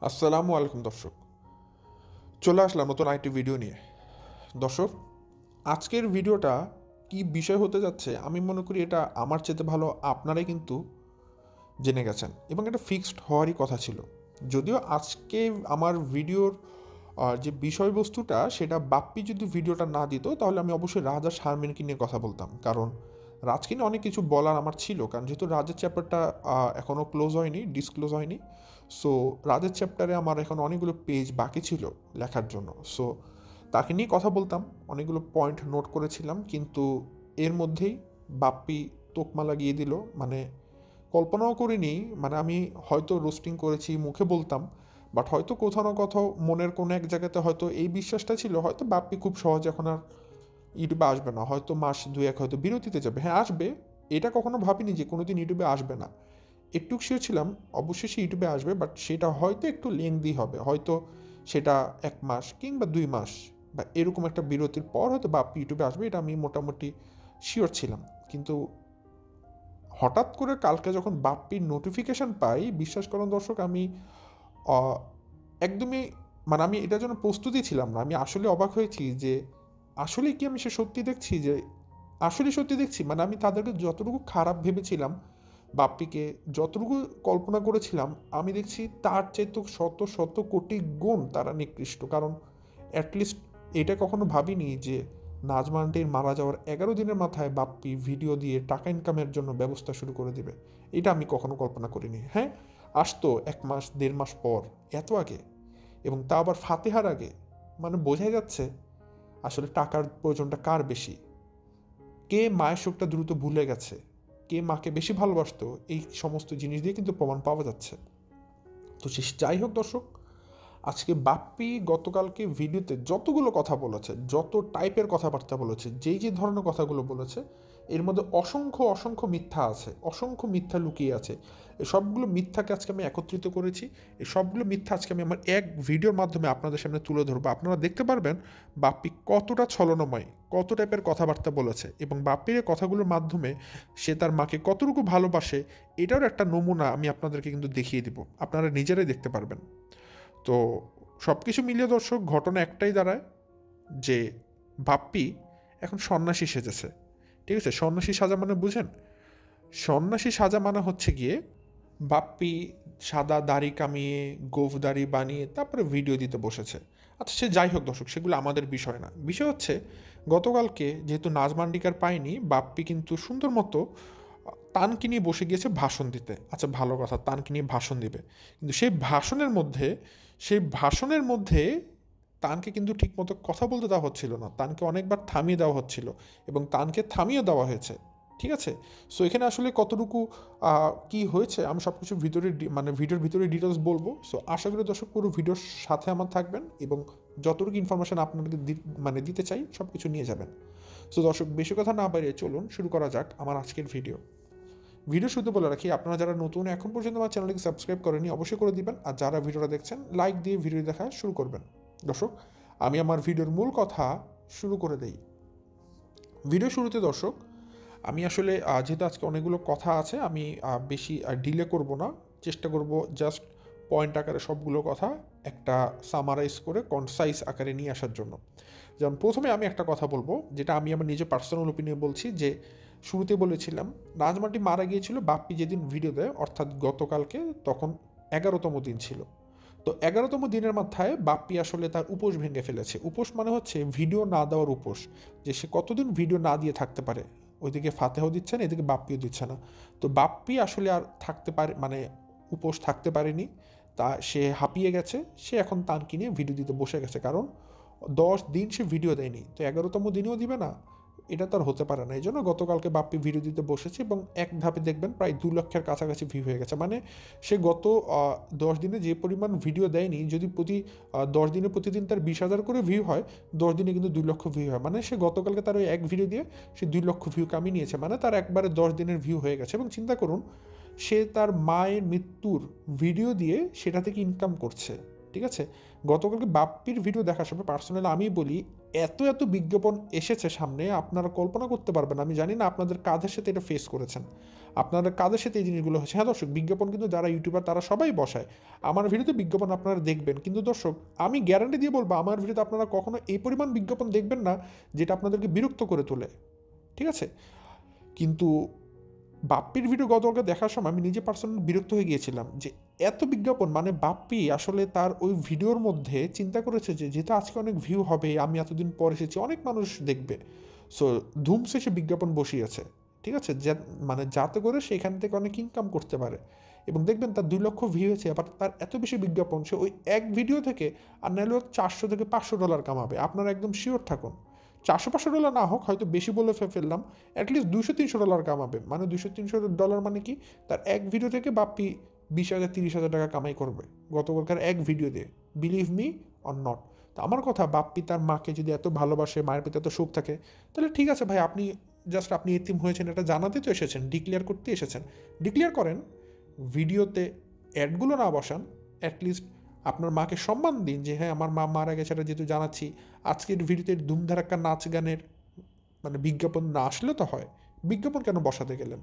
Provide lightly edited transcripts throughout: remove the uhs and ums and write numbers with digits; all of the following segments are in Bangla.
আসসালামু আলাইকুম দর্শক, চলে আসলাম নতুন আরেকটি ভিডিও নিয়ে। দর্শক, আজকের ভিডিওটা কি বিষয় হতে যাচ্ছে আমি মনে করি এটা আমার চেয়ে ভালো আপনারাই কিন্তু জেনে গেছেন এবং এটা ফিক্সড হওয়ারই কথা ছিল। যদিও আজকে আমার ভিডিওর যে বিষয়বস্তুটা সেটা বাপ্পি যদি ভিডিওটা না দিত তাহলে আমি অবশ্যই রাজা শারমিনকে নিয়ে কথা বলতাম, কারণ রাজকে নিয়ে অনেক কিছু বলার আমার ছিল, কারণ যেহেতু রাজের চ্যাপ্টারটা এখনও ক্লোজ হয়নি, ডিসক্লোজ হয়নি। সো রাজের চ্যাপ্টারে আমার এখন অনেকগুলো পেজ বাকি ছিল লেখার জন্য। সো তাকে নিয়ে কথা বলতাম, অনেকগুলো পয়েন্ট নোট করেছিলাম, কিন্তু এর মধ্যেই বাপ্পি তোকমা লাগিয়ে দিল। মানে কল্পনাও করিনি, মানে আমি হয়তো রোস্টিং করেছি, মুখে বলতাম, বাট হয়তো কোথাও না কোথাও মনের কোনো এক জায়গাতে হয়তো এই বিশ্বাসটা ছিল হয়তো বাপ্পি খুব সহজে এখন আর ইউটিউবে আসবে না, হয়তো মাস দুই এক হয়তো বিরতিতে যাবে। হ্যাঁ, আসবে, এটা কখনো ভাবিনি যে কোনো দিন ইউটিউবে আসবে না। একটু শিওর ছিলাম অবশ্যই সে ইউটিউবে আসবে, বাট সেটা হয়তো একটু লেংদি হবে, হয়তো সেটা 1 মাস কিংবা 2 মাস বা এরকম একটা বিরতির পর হয়তো বাপ্পি ইউটিউবে আসবে, এটা আমি মোটামুটি শিওর ছিলাম। কিন্তু হঠাৎ করে কালকে যখন বাপ্পির নোটিফিকেশান পাই, বিশ্বাস করুন দর্শক, আমি আহ, একদমই, মানে আমি এটার জন্য প্রস্তুতি ছিলাম না। আমি আসলে অবাক হয়েছি যে আসলে কি আমি সে সত্যি দেখছি, যে আসলে সত্যি দেখছি। মানে আমি তাদেরকে যতটুকু খারাপ ভেবেছিলাম, বাপ্পিকে যতটুকু কল্পনা করেছিলাম, আমি দেখছি তার চেয়ে তো শত শত কোটি গুণ তারা নিকৃষ্ট। কারণ অ্যাটলিস্ট এটা কখনো ভাবিনি যে নাজমা আন্টির মারা যাওয়ার 11 দিনের মাথায় বাপ্পি ভিডিও দিয়ে টাকা ইনকামের জন্য ব্যবস্থা শুরু করে দিবে। এটা আমি কখনো কল্পনা করিনি। হ্যাঁ, আসতো 1 মাস 1.5 মাস পর, এত আগে, এবং তা আবার ফাতেহার আগে। মানে বোঝাই যাচ্ছে আসলে টাকার প্রয়োজনটা কার বেশি, কে মায়ের শোকটা দ্রুত ভুলে গেছে, কে মাকে বেশি ভালোবাসতো, এই সমস্ত জিনিস দিয়ে কিন্তু প্রমাণ পাওয়া যাচ্ছে। তো যাই হোক দর্শক, আজকে বাপ্পি গতকালকে ভিডিওতে যতগুলো কথা বলেছে, যত টাইপের কথাবার্তা বলেছে, যেই যে ধরনের কথাগুলো বলেছে, এর মধ্যে অসংখ্য অসংখ্য মিথ্যা আছে, অসংখ্য মিথ্যা লুকিয়ে আছে। এই সবগুলো মিথ্যাকে আজকে আমি একত্রিত করেছি। এই সবগুলো মিথ্যা আজকে আমি আমার এক ভিডিওর মাধ্যমে আপনাদের সামনে তুলে ধরবো। আপনারা দেখতে পারবেন বাপ্পি কতটা ছলনাময়, কত টাইপের কথাবার্তা বলেছে, এবং বাপ্পির এই কথাগুলোর মাধ্যমে সে তার মাকে কতটুকু ভালোবাসে, এটারও একটা নমুনা আমি আপনাদেরকে কিন্তু দেখিয়ে দিব, আপনারা নিজেরাই দেখতে পারবেন। তো সব কিছু মিলিয়ে দর্শক, ঘটনা একটাই দাঁড়ায় যে বাপ্পি এখন সন্ন্যাসী সেজেছে। ঠিক আছে, সন্ন্যাসী সাজা মানে বুঝেন? সন্ন্যাসী সাজা মানে হচ্ছে গিয়ে বাপ্পি সাদা দাড়ি কামিয়ে, গোঁফ দাড়ি বানিয়ে তারপরে ভিডিও দিতে বসেছে। আচ্ছা, সে যাই হোক দর্শক, সেগুলো আমাদের বিষয় না। বিষয় হচ্ছে গতকালকে যেহেতু নাজমান্ডিকার পায়নি, বাপ্পি কিন্তু সুন্দর মতো তানকে নিয়ে বসে গিয়েছে ভাষণ দিতে। আচ্ছা, ভালো কথা, তানকে নিয়ে ভাষণ দিবে, কিন্তু সেই ভাষণের মধ্যে তানকে কিন্তু ঠিকমতো কথা বলতে দেওয়া হচ্ছিল না, তানকে অনেকবার থামিয়ে দেওয়া হচ্ছিল এবং তানকে থামিয়ে দেওয়া হয়েছে। ঠিক আছে, সো এখানে আসলে কতটুকু কি হয়েছে আমি সব কিছু ভিতরে মানে ভিডিওর ভিতরে ডিটেলস বলবো। সো আশা করি দর্শক পুরো ভিডিওর সাথে আমার থাকবেন এবং যতটুকু ইনফরমেশন আপনাদেরকে মানে দিতে চাই সব কিছু নিয়ে যাবেন। সো দর্শক, বেশি কথা না বাড়িয়ে চলুন শুরু করা যাক আমার আজকের ভিডিও শুধু বলে রাখি, আপনারা যারা নতুন এখন পর্যন্ত আমার চ্যানেলকে সাবস্ক্রাইব করেনি অবশ্যই করে দিবেন, আর যারা ভিডিওটা দেখছেন লাইক দিয়ে ভিডিও দেখা শুরু করবেন। দর্শক, আমি আমার ভিডিওর মূল কথা শুরু করে দেই। ভিডিও শুরুতে দর্শক, আমি আসলে যেহেতু আজকে অনেকগুলো কথা আছে, আমি বেশি ডিলে করব না, চেষ্টা করব জাস্ট পয়েন্ট আকারে সবগুলো কথা একটা সামারাইজ করে কনসাইজ আকারে নিয়ে আসার জন্য। যেমন প্রথমে আমি একটা কথা বলবো, যেটা আমি আমার নিজের পার্সোনাল ওপিনিয়ন বলছি, যে শুরুতে বলেছিলাম নাজমাটি মারা গিয়েছিল বাপ্পি যেদিন ভিডিও দেয়, অর্থাৎ গতকালকে, তখন 11তম দিন ছিল। তো 11তম দিনের মাথায় বাপ্পি আসলে তার উপোস ভেঙে ফেলেছে। উপোস মানে হচ্ছে ভিডিও না দেওয়ার উপোস, যে সে কতদিন ভিডিও না দিয়ে থাকতে পারে। ওইদিকে ফাতেহাও দিচ্ছে না, এদিকে বাপ্পিও দিচ্ছে না। তো বাপ্পি আসলে আর থাকতে পারে, মানে উপোস থাকতে পারেনি, তা সে হাঁপিয়ে গেছে। সে এখন তানকে নিয়ে ভিডিও দিতে বসে গেছে, কারণ 10 দিন সে ভিডিও দেয়নি, তো 11তম দিনেও দিবে না, এটা তো আর হতে পারে না। এই জন্য গতকালকে বাপ্পি ভিডিও দিতে বসেছে এবং এক ধাপে দেখবেন প্রায় 2 লক্ষের কাছাকাছি ভিউ হয়ে গেছে। মানে সে গত 10 দিনে যে পরিমাণ ভিডিও দেয়নি, যদি প্রতি 10 দিনে প্রতিদিন তার 20,000 করে ভিউ হয়, 10 দিনে কিন্তু 2 লক্ষ ভিউ হয়। মানে সে গতকালকে তার ওই এক ভিডিও দিয়ে সে 2 লক্ষ ভিউ কামিয়ে নিয়েছে, মানে তার একবারে 10 দিনের ভিউ হয়ে গেছে। এবং চিন্তা করুন, সে তার মায়ের মৃত্যুর ভিডিও দিয়ে সেটা থেকে ইনকাম করছে। ঠিক আছে, গতকালকে বাপ্পির ভিডিও দেখার সময় পার্সোনালি আমি বলি এত এত বিজ্ঞাপন এসেছে সামনে, আপনারা কল্পনা করতে পারবেন। আমি জানি না আপনাদের কাদের সাথে এটা ফেস করেছেন, আপনাদের কাদের সাথে এই জিনিসগুলো হচ্ছে। হ্যাঁ দর্শক, বিজ্ঞাপন কিন্তু যারা ইউটিউবার তারা সবাই বসায়, আমার ভিডিওতে বিজ্ঞাপন আপনারা দেখবেন, কিন্তু দর্শক আমি গ্যারান্টি দিয়ে বলবো আমার ভিডিওতে আপনারা কখনো এই পরিমাণ বিজ্ঞাপন দেখবেন না যেটা আপনাদেরকে বিরক্ত করে তোলে, ঠিক আছে। কিন্তু বাপ্পির ভিডিও গতকালকে দেখার সময় আমি নিজে পার্সোনালি বিরক্ত হয়ে গিয়েছিলাম যে এত বিজ্ঞাপন, মানে বাপ্পি আসলে তার ওই ভিডিওর মধ্যে চিন্তা করেছে যে যেহেতু আজকে অনেক ভিউ হবে, আমি এতদিন পর এসেছি, অনেক মানুষ দেখবে, সো ধুমসে সে বিজ্ঞাপন বসিয়েছে, ঠিক আছে, মানে যাতে করে সেখান থেকে অনেক ইনকাম করতে পারে। এবং দেখবেন তার 2 লক্ষ ভিউ হয়েছে, আবার তার এত বেশি বিজ্ঞাপন, সে ওই এক ভিডিও থেকে আর নাহলেও $400 থেকে $500 কামাবে, আপনারা একদম শিওর থাকুন। $400-500 না হোক, হয়তো বেশি বলে ফেললাম, অ্যাটলিস্ট $200-300 কামাবে। মানে $200-300 মানে কি, তার এক ভিডিও থেকে বাপ্পি 20,000-30,000 টাকা কামাই করবে গতকালকার এক ভিডিও দিয়ে, বিলিভ মি অর নট। তো আমার কথা, বাপ্পি তার মাকে যদি এত ভালোবাসে, মায়ের প্রতি এত শোক থাকে, তাহলে ঠিক আছে ভাই, আপনি জাস্ট আপনি এতিম হয়েছেন এটা জানাতে তো এসেছেন, ডিক্লেয়ার করতে এসেছেন, ডিক্লেয়ার করেন, ভিডিওতে অ্যাডগুলো না বসান, অ্যাটলিস্ট আপনার মাকে সম্মান দিন যে হ্যাঁ আমার মা মারা গেছে, এটা যেহেতু জানাচ্ছি। আজকের ভিডিওতে ধুমধারাক্কা নাচ গানের মানে বিজ্ঞাপন না আসলে তো হয়, বিজ্ঞাপন কেন বসাতে গেলেন?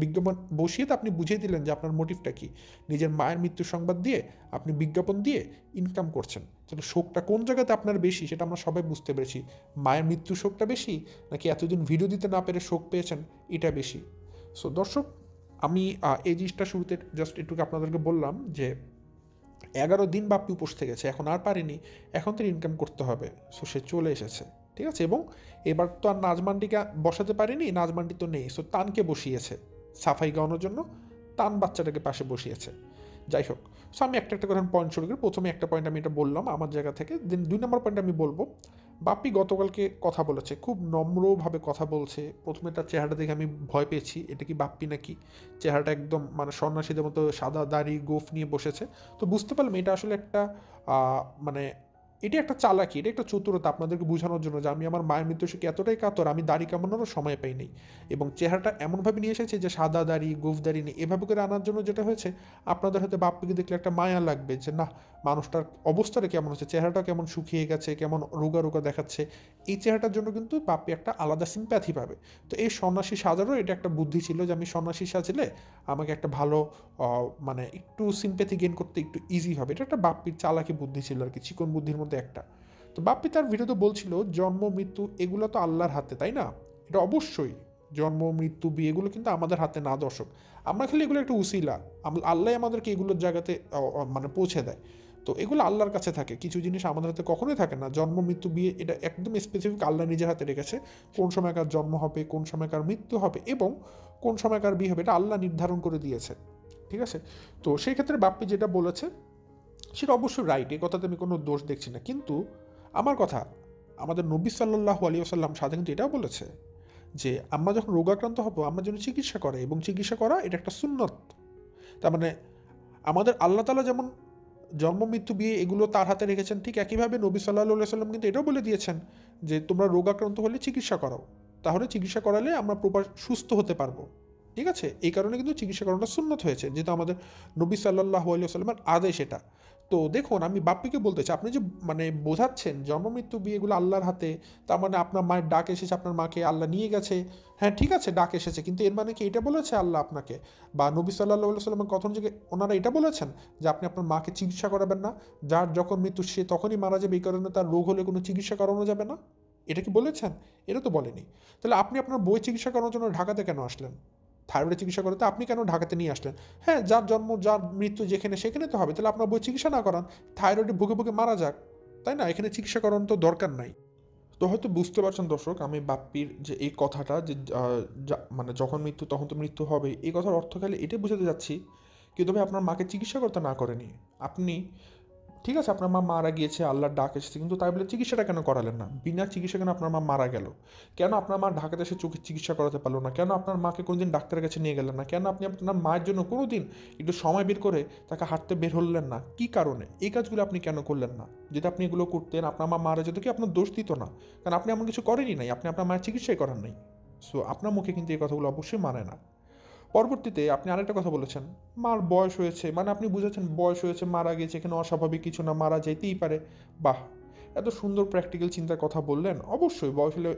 বিজ্ঞাপন বসিয়ে তো আপনি বুঝিয়ে দিলেন যে আপনার মোটিভটা কী। নিজের মায়ের মৃত্যুর সংবাদ দিয়ে আপনি বিজ্ঞাপন দিয়ে ইনকাম করছেন, তাহলে শোকটা কোন জায়গাতে আপনার বেশি সেটা আমরা সবাই বুঝতে পেরেছি। মায়ের মৃত্যুর শোকটা বেশি, নাকি এতদিন ভিডিও দিতে না পেরে শোক পেয়েছেন এটা বেশি? সো দর্শক, আমি এই জিনিসটা শুরুতে জাস্ট একটু আপনাদেরকে বললাম যে 11 দিন বাপ্পি উপোস থেকেছে, এখন আর পারিনি, এখন তো ইনকাম করতে হবে, সো সে চলে এসেছে, ঠিক আছে। এবং এবার তো আর নাজমান্ডিকে বসাতে পারিনি, নাজমান্ডি তো নেই, সো তানকে বসিয়েছে সাফাই গাওয়ানোর জন্য, তান বাচ্চাটাকে পাশে বসিয়েছে। যাই হোক, সো আমি একটা একটা করে পয়েন্ট শুরু করি। প্রথমে একটা পয়েন্ট আমি এটা বললাম আমার জায়গা থেকে, দেন 2 নম্বর পয়েন্ট আমি বলবো, বাপ্পি গতকালকে কথা বলেছে, খুব নম্রভাবে কথা বলছে। প্রথমে তার চেহারাটা দেখে আমি ভয় পেয়েছি, এটা কি বাপ্পি নাকি, চেহারাটা একদম মানে সন্ন্যাসীদের মতো সাদা দাড়ি গোফ নিয়ে বসেছে। তো বুঝতে পারলাম এটা আসলে একটা মানে এটা একটা চালাকি, এটা একটা চতুরতা আপনাদেরকে বোঝানোর জন্য যে আমি আমার মায়ের মৃত্যু শিখে এতটাই কাতর, আমি দাড়ি কামানোরও সময় পাইনি। এবং চেহারাটা এমনভাবে নিয়ে এসেছে যে সাদা দাড়ি গোফ দাড়ি নেই, এভাবে করে আনার জন্য যেটা হয়েছে, আপনাদের হয়তো বাপ্পিকে দেখলে একটা মায়া লাগবে যে না, মানুষটার অবস্থাটা কেমন হচ্ছে, চেহারাটা কেমন শুকিয়ে গেছে, কেমন রোগা রোগা দেখাচ্ছে। এই চেহারাটার জন্য কিন্তু বাপ্পি একটা আলাদা সিম্প্যাথি পাবে। তো এই সন্ন্যাসী সাজারও এটা একটা বুদ্ধি ছিল যে আমি সন্ন্যাসী সাজলে আমাকে একটা ভালো মানে একটু সিম্প্যাথি গেইন করতে একটু ইজি হবে। এটা একটা বাপ্পির চালাকি বুদ্ধি ছিল আর কি, চিকন বুদ্ধির মধ্যে একটা। তো বাপ্পি তার ভিডিওতে বলছিল জন্ম মৃত্যু এগুলো তো আল্লাহর হাতে, তাই না? এটা অবশ্যই, জন্ম মৃত্যু বিয়ে এগুলো কিন্তু আমাদের হাতে না দর্শক, আমরা খালি এগুলো একটা উসিলা, আল্লাহ আমাদেরকে এগুলোর জায়গাতে মানে পৌঁছে দেয়। তো এগুলো আল্লাহর কাছে থাকে, কিছু জিনিস আমাদের হাতে কখনোই থাকে না। জন্ম মৃত্যু বিয়ে এটা একদম স্পেসিফিক আল্লাহ নিজের হাতে রেখেছে, কোন সময়কার জন্ম হবে, কোন সময়কার মৃত্যু হবে এবং কোন সময়কার বিয়ে হবে, এটা আল্লাহ নির্ধারণ করে দিয়েছে, ঠিক আছে। তো সেই ক্ষেত্রে বাপ্পি যেটা বলেছে সেটা অবশ্যই রাইট, এই কথাতে আমি কোনো দোষ দেখছি না। কিন্তু আমার কথা, আমাদের নবী সাল্লাল্লাহু আলাইহি ওয়াসাল্লাম সাথে কিন্তু এটাও বলেছে যে আমরা যখন রোগাক্রান্ত হব আমরা যেন চিকিৎসা করে, এবং চিকিৎসা করা এটা একটা সুন্নত। তার মানে আমাদের আল্লাহ তাআলা যেমন জন্ম মৃত্যু বিয়ে এগুলো তার হাতে রেখেছেন, ঠিক একইভাবে নবী সাল্লাল্লাহু আলাইহি ওয়াসাল্লাম কিন্তু এটাও বলে দিয়েছেন যে তোমরা রোগাক্রান্ত হলে চিকিৎসা করাও, তাহলে চিকিৎসা করালে আমরা প্রপার সুস্থ হতে পারবো, ঠিক আছে। এই কারণে কিন্তু চিকিৎসা করানোটা সুন্নত হয়েছে, যেহেতু আমাদের নবী সাল্লাল্লাহু আলাইহি ওয়াসাল্লামের আদেশ এটা। তো দেখুন, আমি বাপ্পিকে বলতে চাই, আপনি যে মানে বোঝাচ্ছেন জন্ম মৃত্যু বিয়ে এগুলো আল্লাহর হাতে, তার মানে আপনার মায়ের ডাক এসেছে, আপনার মাকে আল্লাহ নিয়ে গেছে, হ্যাঁ ঠিক আছে ডাক এসেছে, কিন্তু এর মানে কি এটা বলেছে আল্লাহ আপনাকে বা নবী সাল্লাল্লাহু আলাইহি ওয়াসাল্লামের কথা অনুযায়ী ওনারা এটা বলেছেন যে আপনি আপনার মাকে চিকিৎসা করাবেন না, যার যখন মৃত্যু সে তখনই মারা যাবে, এই কারণে তার রোগ হলে কোনো চিকিৎসা করানো যাবে না? এটা কি বলেছেন? এটা তো বলেনি। তাহলে আপনি আপনার বই চিকিৎসা করানোর জন্য ঢাকাতে কেন আসলেন? থাইরয়েডের চিকিৎসা করতে আপনি কেন ঢাকাতে নিয়ে আসলেন? হ্যাঁ, যার জন্ম যার মৃত্যু যেখানে সেখানে তো হবে, তাহলে আপনার বই চিকিৎসা না করান, থাইরয়েডে ভুগে ভুগে মারা যাক, তাই না? এখানে চিকিৎসা করানোর তো দরকার নাই। তো হয়তো বুঝতে পারছেন দর্শক, আমি বাপ্পির যে এই কথাটা যে মানে যখন মৃত্যু তখন তো মৃত্যু হবে, এই কথার অর্থ খালি এটাই বোঝাতে যাচ্ছি, কিন্তু ভাই আপনার মাকে চিকিৎসা করতে না করেনি আপনি, ঠিক আছে আপনার মা মারা গিয়েছে, আল্লাহর ডাক এসেছে, কিন্তু তাই বলে চিকিৎসাটা কেন করালেন না? বিনা চিকিৎসা কেন আপনার মা মারা গেল? কেন আপনার মা ঢাকাতে এসে চোখের চিকিৎসা করাতে পারলো না? কেন আপনার মাকে কোনোদিন ডাক্তারের কাছে নিয়ে গেলেন না? কেন আপনি আপনার মায়ের জন্য কোনোদিন একটু সময় বের করে তাকে হাঁটতে বের হলেন না? কী কারণে এই কাজগুলো আপনি কেন করলেন না? যদি আপনি এগুলো করতেন, আপনার মা মারা যেত কি, আপনার দোষ দিত না, কারণ আপনি এমন কিছু করেনই নাই, আপনি আপনার মায়ের চিকিৎসাই করান নাই। সো আপনার মুখে কিন্তু এই কথাগুলো অবশ্যই মানে না। পরবর্তীতে আপনি আরেকটা কথা বলেছেন, মার বয়স হয়েছে, মানে আপনি বুঝেছেন বয়স হয়েছে, মারা গেছে, এখানে অস্বাভাবিক কিছু না, মারা যেতেই পারে। বাহ, এত সুন্দর প্র্যাকটিক্যাল চিন্তার কথা বললেন। অবশ্যই বয়স হলে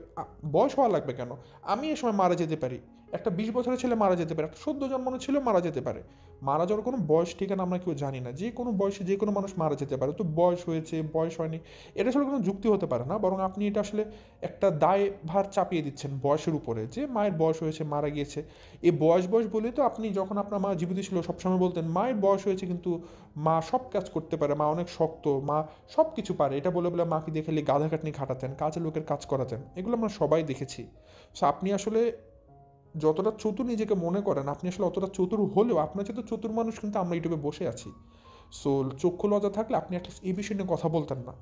বয়স হওয়া লাগবে কেন, আমি এ সময় মারা যেতে পারি, একটা 20 বছরের ছেলে মারা যেতে পারে, একটা সদ্য জন্মানো ছেলেও মারা যেতে পারে। মারা যাওয়ার কোনো বয়স ঠিকানা আমরা কেউ জানি না, যে কোনো বয়সে যে কোনো মানুষ মারা যেতে পারে। তো বয়স হয়েছে বয়স হয়নি এটা আসলে কোনো যুক্তি হতে পারে না, বরং আপনি এটা আসলে একটা দায়ভার চাপিয়ে দিচ্ছেন বয়সের উপরে, যে মায়ের বয়স হয়েছে মারা গিয়েছে। এই বয়স বলেই তো আপনি যখন আপনার মা জীবিত ছিল সবসময় বলতেন মায়ের বয়স হয়েছে কিন্তু মা সব কাজ করতে পারে, মা অনেক শক্ত, মা সব কিছু পারে, এটা বলে বলে মাকে দেখে গাধা খাটনি খাটাতেন, কাজের লোকের কাজ করাতেন, এগুলো আমরা সবাই দেখেছি। সো আপনি আসলে যতটা চতুর নিজেকে মনে করেন, আপনি আসলে অতটা চতুর হলেও আপনার যেহেতু চতুর মানুষ কিন্তু আমরা ইউটিউবে বসে আছি। সো চক্ষু লজ্জা থাকলে আপনি অ্যাটলিস্ট এই বিষয় নিয়ে কথা বলতেন না।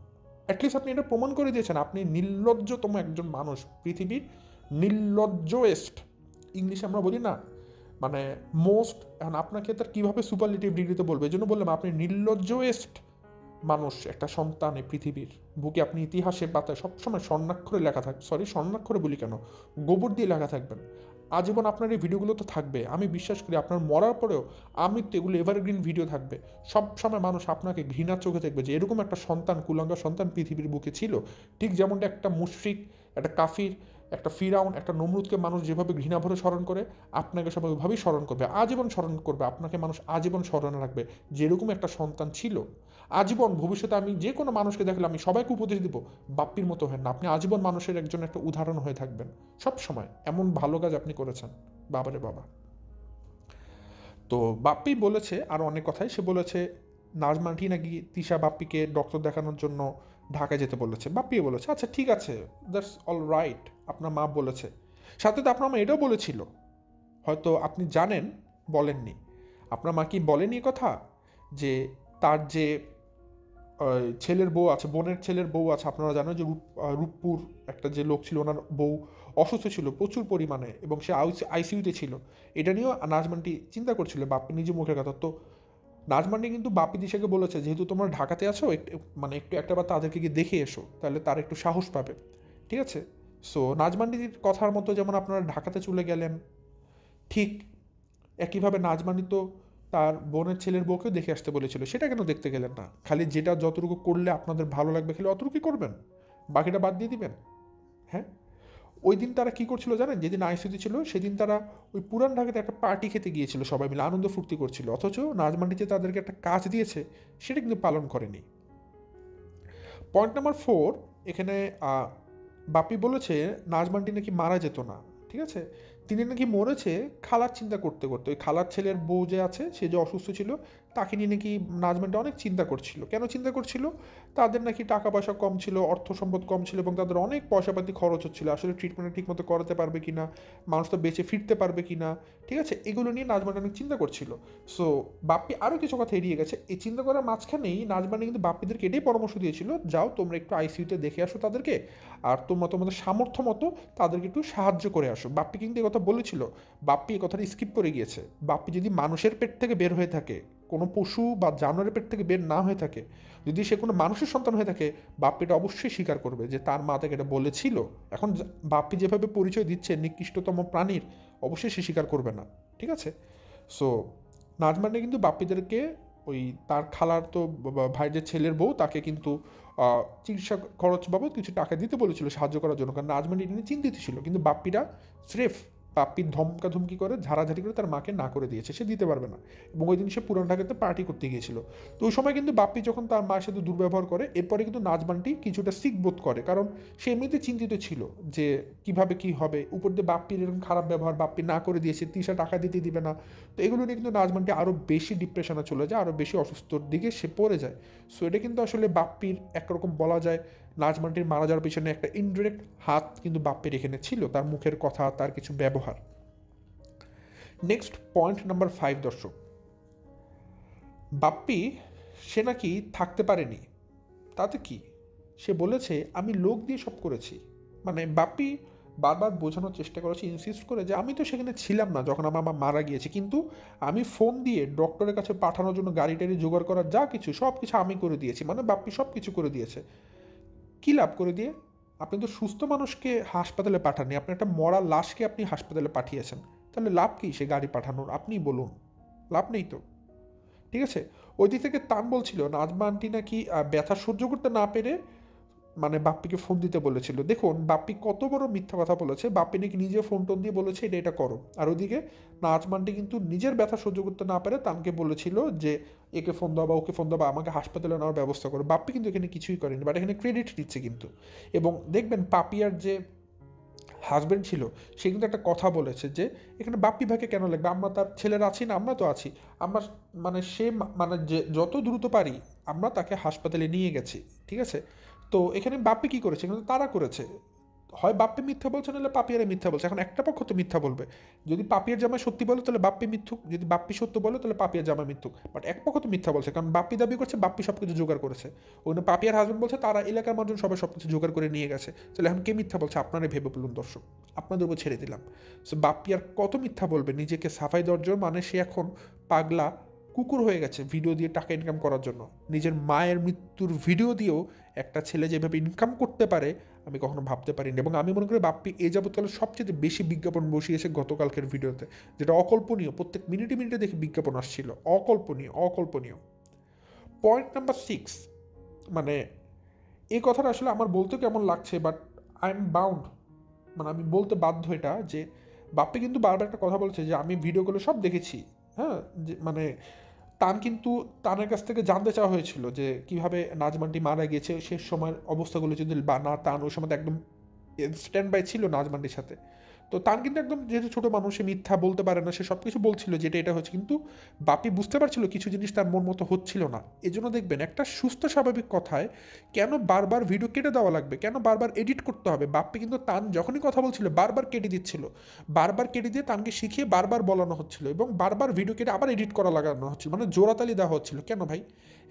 অ্যাটলিস্ট আপনি এটা প্রমাণ করে দিয়েছেন আপনি নির্লজ্জতম একজন মানুষ, পৃথিবীর নির্লজ্জেস্ট, ইংলিশে আমরা বলি না, মানে মোস্ট। এখন আপনাকে তার কীভাবে সুপারলেটিভ ডিগ্রিতে বলবে, এই জন্য বললাম আপনি নির্লজ্জেস্ট মানুষ, একটা সন্তান এই পৃথিবীর বুকে। আপনি ইতিহাসের পাতায় সবসময় স্বর্ণাক্ষরে লেখা থাকবে, সরি স্বর্ণাক্ষরে বলি কেন, গোবর দিয়ে লেখা থাকবেন আজীবন। আপনার এই ভিডিওগুলো তো থাকবে, আমি বিশ্বাস করি আপনার মরার পরেও আমৃত্যু এগুলো এভারগ্রিন ভিডিও থাকবে। সব সময় মানুষ আপনাকে ঘৃণার চোখে দেখবে যে এরকম একটা সন্তান, কুলাঙ্গা সন্তান পৃথিবীর বুকে ছিল। ঠিক যেমনটা একটা মুশরিক, একটা কাফির, একটা ফিরাউন, একটা নমরুদকে মানুষ যেভাবে ঘৃণাভরে স্মরণ করে, আপনাকে সবাই ওইভাবেই স্মরণ করবে, আজীবন স্মরণ করবে আপনাকে মানুষ, আজীবন স্মরণে রাখবে যেরকম একটা সন্তান ছিল। আজীবন ভবিষ্যতে আমি যে কোনো মানুষকে দেখলে আমি সবাইকে উপদেশ দিব বাপ্পির মতো হয় না, আপনি আজীবন মানুষের একজন একটা উদাহরণ হয়ে থাকবেন সব সময়। এমন ভালো কাজ আপনি করেছেন, বাবারে বাবা। তো বাপ্পি বলেছে আরও অনেক কথাই, সে বলেছে নাজমানটি নাকি তিশা বাপ্পিকে ডক্টর দেখানোর জন্য ঢাকায় যেতে বলেছে, বাপ্পি বলেছে আচ্ছা ঠিক আছে, দ্যাটস অল রাইট, আপনার মা বলেছে। সাথে তো আপনার মা এটাও বলেছিল, হয়তো আপনি জানেন, বলেননি, আপনার মা কি বলেনি কথা, যে তার যে ছেলের বউ আছে, বোনের ছেলের বউ আছে, আপনারা জানেন যে রূপপুর একটা যে লোক ছিল, ওনার বউ অসুস্থ ছিল প্রচুর পরিমাণে এবং সে আইসিইউতে ছিল। এটা নিয়েও নাজমানটি চিন্তা করছিল, বাপ্পি নিজে মুখের কথা। তো নাজমানটি কিন্তু বাপ্পি দিশাকে বলেছে যেহেতু তোমরা ঢাকাতে আছো একটু মানে একটু একটাবার তাদেরকে গিয়ে দেখে এসো, তাহলে তার একটু সাহস পাবে, ঠিক আছে। সো নাজমানটির কথার মতো যেমন আপনারা ঢাকাতে চলে গেলেন, ঠিক একইভাবে নাজমানি তো তার বোনের ছেলের বউকেও দেখে আসতে বলেছিল, সেটা কেন দেখতে গেলেন না? খালি যেটা যতটুকু করলে আপনাদের ভালো লাগবে খালি অতটুকুই করবেন, বাকিটা বাদ দিয়ে দিবেন? হ্যাঁ, ওই দিন তারা কী করছিল জানেন, যেদিন আইসিইউতে ছিল সেদিন তারা ওই পুরান ঢাকাতে একটা পার্টি খেতে গিয়েছিল, সবাই মিলে আনন্দ ফুর্তি করছিল, অথচ নাজমান্ডি যে তাদেরকে একটা কাজ দিয়েছে সেটা কিন্তু পালন করেনি। পয়েন্ট নাম্বার 4, এখানে বাপি বলেছে নাজমান্ডি নাকি মারা যেত না, ঠিক আছে, তিনি নাকি মরেছে খালার চিন্তা করতে করতে। ওই খালার ছেলের বউ যে আছে সে যে অসুস্থ ছিল তাকে নিয়ে নাকি নাজমান্ডি অনেক চিন্তা করছিল। কেন চিন্তা করছিল? তাদের নাকি টাকা পয়সা কম ছিল, অর্থ সম্পদ কম ছিল এবং তাদের অনেক পয়সাপাতি খরচ হচ্ছিল, আসলে ট্রিটমেন্ট ঠিকমতো করাতে পারবে কি না, মানুষ তো বেঁচে ফিরতে পারবে কি না, ঠিক আছে, এগুলো নিয়ে নাজমান্ডি অনেক চিন্তা করছিল। সো বাপ্পি আরও কিছু কথা এড়িয়ে গেছে, এই চিন্তা করার মাঝখানেই নাজমান্ডি কিন্তু বাপ্পিদেরকে এটাই পরামর্শ দিয়েছিল, যাও তোমরা একটু আইসিইউতে দেখে আসো তাদেরকে, আর তোমরা তোমাদের সামর্থ্য মতো তাদেরকে একটু সাহায্য করে আসো। বাপ্পি কিন্তু কথা বলেছিল, বাপ্পি এই কথাটা স্কিপ করে গিয়েছে। বাপ্পি যদি মানুষের পেট থেকে বের হয়ে থাকে, কোনো পশু বা জানোয়ারের পেট থেকে বের না হয়ে থাকে, যদি সে কোনো মানুষের সন্তান হয়ে থাকে, বাপ্পিটা অবশ্যই স্বীকার করবে যে তার মা তাকে এটা বলেছিল। এখন বাপ্পি যেভাবে পরিচয় দিচ্ছে নিকৃষ্টতম প্রাণীর, অবশ্যই সে স্বীকার করবে না, ঠিক আছে। সো নাজমানে কিন্তু বাপ্পিদেরকে ওই তার খালার তো ভাইয়ের যে ছেলের বউ তাকে কিন্তু চিকিৎসা খরচ বাবদ কিছু টাকা দিতে বলেছিল সাহায্য করার জন্য, কারণ নাজমানি এটা নিয়ে চিন্তিত ছিল। কিন্তু বাপ্পিরা স্রেফ বাপ্পির ধমকাধমকি করে ঝাড়াঝাড়ি করে তার মাকে না করে দিয়েছে, সে দিতে পারবে না। এবং ওই দিন সে পুরান ঢাকাতে পার্টি করতে গিয়েছিল। তো ওই সময় কিন্তু বাপ্পি যখন তার মায়ের সাথে দুর্ব্যবহার করে, এরপরে কিন্তু নাজমানটি কিছুটা সিক বোধ করে, কারণ সে এমনিতে চিন্তিত ছিল যে কিভাবে কি হবে, উপর দিয়ে বাপ্পির এরকম খারাপ ব্যবহার, বাপ্পি না করে দিয়েছে, তিশা টাকা দিতে দিবে না। তো এগুলো নিয়ে কিন্তু নাজমানটি আরও বেশি ডিপ্রেশনে চলে যায়, আরও বেশি অসুস্থর দিকে সে পড়ে যায়। সো এটা কিন্তু আসলে বাপ্পির একরকম বলা যায় নাজমানটির মারা যাওয়ার পিছনে একটা ইনডিরেক্ট হাত কিন্তু বাপ্পির এখানে ছিল, তার মুখের কথা, তার কিছু ব্যবহার। নেক্সট পয়েন্ট নাম্বার 5 দর্শক, বাপ্পি সে নাকি থাকতে পারেনি, তাতে কি, সে বলেছে আমি লোক দিয়ে সব করেছি। মানে বাপ্পি বারবার বোঝানোর চেষ্টা করেছে, ইনসিস্ট করে যে আমি তো সেখানে ছিলাম না যখন আমার মা মারা গিয়েছে, কিন্তু আমি ফোন দিয়ে ডক্টরের কাছে পাঠানোর জন্য গাড়ি টাড়ি জোগাড় করার যা কিছু সব কিছু আমি করে দিয়েছি। মানে বাপ্পি সব কিছু করে দিয়েছে। কী লাভ করে দিয়ে? আপনি তো সুস্থ মানুষকে হাসপাতালে পাঠাননি, আপনি একটা মরা লাশকে আপনি হাসপাতালে পাঠিয়েছেন, তাহলে লাভ কি সে গাড়ি পাঠানোর? আপনিই বলুন, লাভ নেই তো। ঠিক আছে, ওই দিক থেকে তান বলছিল নাজমা আন্টি নাকি ব্যথা সহ্য করতে না পেরে মানে বাপ্পিকে ফোন দিতে বলেছিল। দেখুন বাপ্পি কত বড় মিথ্যা কথা বলেছে। বাপ্পি নাকি নিজে ফোন টোন দিয়ে বলেছে এটা এটা করো, আর ওইদিকে নাজমা আন্টি কিন্তু নিজের ব্যথা সহ্য করতে না পারে তানকে বলেছিল যে একে ফোন দাও বা ওকে ফোন দাও বা আমাকে হাসপাতালে নেওয়ার ব্যবস্থা করো। বাপ্পি কিন্তু এখানে কিছুই করেনি, বাট এখানে ক্রেডিট দিচ্ছে কিন্তু। এবং দেখবেন পাপিয়ার যে হাজব্যান্ড ছিল সে কিন্তু একটা কথা বলেছে যে এখানে বাপ্পি ভাইকে কেন লাগবে, আমরা তার ছেলেরা আছি না, আমরা তো আছি। আমরা মানে সে মানে যে যত দ্রুত পারি আমরা তাকে হাসপাতালে নিয়ে গেছি। ঠিক আছে, তো এখানে বাপ্পি কি করেছে, এখানে তারা করেছে। হয় বাপ্পি মিথ্যা বলছে নাহলে পাপিয়ারে মিথ্যা বলছে। এখন একটা পক্ষ তো মিথ্যা বলবে। যদি পাপিয়ার জামাই সত্যি বলে তাহলে বাপ্পি মিথ্যুক, যদি বাপ্পি সত্য বলে তাহলে পাপিয়ার জামাই মিথ্যুক। বাট এক পক্ষ তো মিথ্যা বলছে, কারণ বাপ্পি দাবি করছে বাপ্পি সব কিছু জোগাড় করেছে। ওখানে পাপিয়ার হাজব্যান্ড বলছে তারা এলাকার মানুষ সবাই সব কিছু জোগাড় করে নিয়ে গেছে। তাহলে এখন কে মিথ্যা বলছে আপনারাই ভেবে বলুন দর্শক, আপনাদের উপর ছেড়ে দিলাম। সো বাপ্পি আর কত মিথ্যা বলবে নিজেকে সাফাই দেওয়ার জন্য? মানে সে এখন পাগলা কুকুর হয়ে গেছে ভিডিও দিয়ে টাকা ইনকাম করার জন্য। নিজের মায়ের মৃত্যুর ভিডিও দিয়েও একটা ছেলে যেভাবে ইনকাম করতে পারে আমি কখনো ভাবতে পারিনি। এবং আমি মনে করি বাপ্পি এ যাবৎকালে সবচেয়ে বেশি বিজ্ঞাপন বসিয়েছে গতকালকের ভিডিওতে, যেটা অকল্পনীয়। প্রত্যেক মিনিটে মিনিটে দেখে বিজ্ঞাপন আসছিল, অকল্পনীয় অকল্পনীয়। পয়েন্ট নাম্বার 6, মানে এই কথাটা আসলে আমার বলতে কেমন লাগছে, বাট আই এম বাউন্ড, মানে আমি বলতে বাধ্য এটা, যে বাপ্পি কিন্তু বারবার একটা কথা বলছে যে আমি ভিডিওগুলো সব দেখেছি। হ্যাঁ, যে মানে তান কিন্তু তানের কাছ থেকে জানতে চাওয়া হয়েছিল যে কীভাবে নাজমানটি মারা গিয়েছে, শেষ সময়ের অবস্থাগুলো যদি বা না তান ওই সময় একদম স্ট্যান্ড বাই ছিল নাজমানটির সাথে। তো তার কিন্তু একদম যেহেতু ছোটো মানুষ সে মিথ্যা বলতে পারে না, সে সব কিছু বলছিল যেটা এটা হচ্ছে, কিন্তু বাপি বুঝতে পারছিল কিছু জিনিস তার মন মতো হচ্ছিল না। এজন্য দেখবেন একটা সুস্থ স্বাভাবিক কথায় কেন বারবার ভিডিও কেটে দেওয়া লাগবে, কেন বারবার এডিট করতে হবে? বাপ্পি কিন্তু তান যখনই কথা বলছিল বারবার কেটে দিচ্ছিল, বারবার কেটে দিয়ে তানকে শিখিয়ে বারবার বলানো হচ্ছিল এবং বারবার ভিডিও কেটে আবার এডিট করা লাগানো হচ্ছিল, মানে জোড়াতালি দেওয়া হচ্ছিল। কেন ভাই,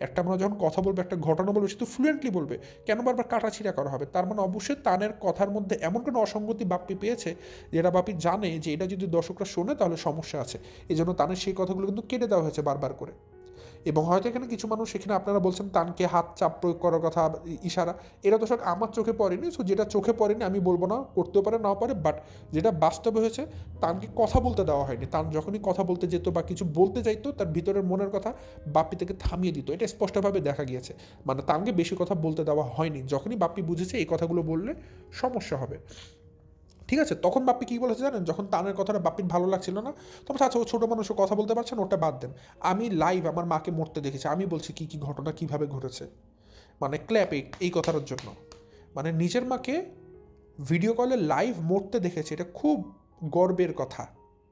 একটা আমরা যখন কথা বলবো, একটা ঘটনা বলবে, সে তো ফ্লুয়েন্টলি বলবে, কেন বারবার কাটাছিড়া করা হবে? তার মানে অবশ্যই তানের কথার মধ্যে এমন কোনো অসঙ্গতি বাপ্পি পেয়েছে যেটা বাপ্পি জানে যে এটা যদি দর্শকরা শোনে তাহলে সমস্যা আছে। এই জন্য তানের সেই কথাগুলো কিন্তু কেটে দেওয়া হয়েছে বারবার করে। এবং হয়তো এখানে কিছু মানুষ, এখানে আপনারা বলছেন তানকে হাত চাপ প্রয়োগ করার কথা, ইশারা, এটা দর্শক আমার চোখে পড়েনি। সো যেটা চোখে পড়েনি আমি বলবো না, করতেও পারে নাও পারে, বাট যেটা বাস্তবে হয়েছে তানকে কথা বলতে দেওয়া হয়নি। তান যখনই কথা বলতে যেত বা কিছু বলতে চাইতো তার ভিতরের মনের কথা বাপ্পি থেকে থামিয়ে দিত, এটা স্পষ্টভাবে দেখা গিয়েছে। মানে তানকে বেশি কথা বলতে দেওয়া হয়নি। যখনই বাপ্পি বুঝেছে এই কথাগুলো বললে সমস্যা হবে, ঠিক আছে, তখন বাপ্পি কী বলেছে জানেন? যখন তানের কথাটা বাপ্পির ভালো লাগছিল না, তখন আচ্ছা ও ছোটো মানুষও কথা বলতে পারছেন, ওটা বাদ দেন। আমি লাইভ আমার মাকে মরতে দেখেছি, আমি বলছি কী কী ঘটনা কীভাবে ঘটেছে। মানে ক্ল্যাপ এই কথাটার জন্য, মানে নিজের মাকে ভিডিও কলে লাইভ মরতে দেখেছে, এটা খুব গর্বের কথা।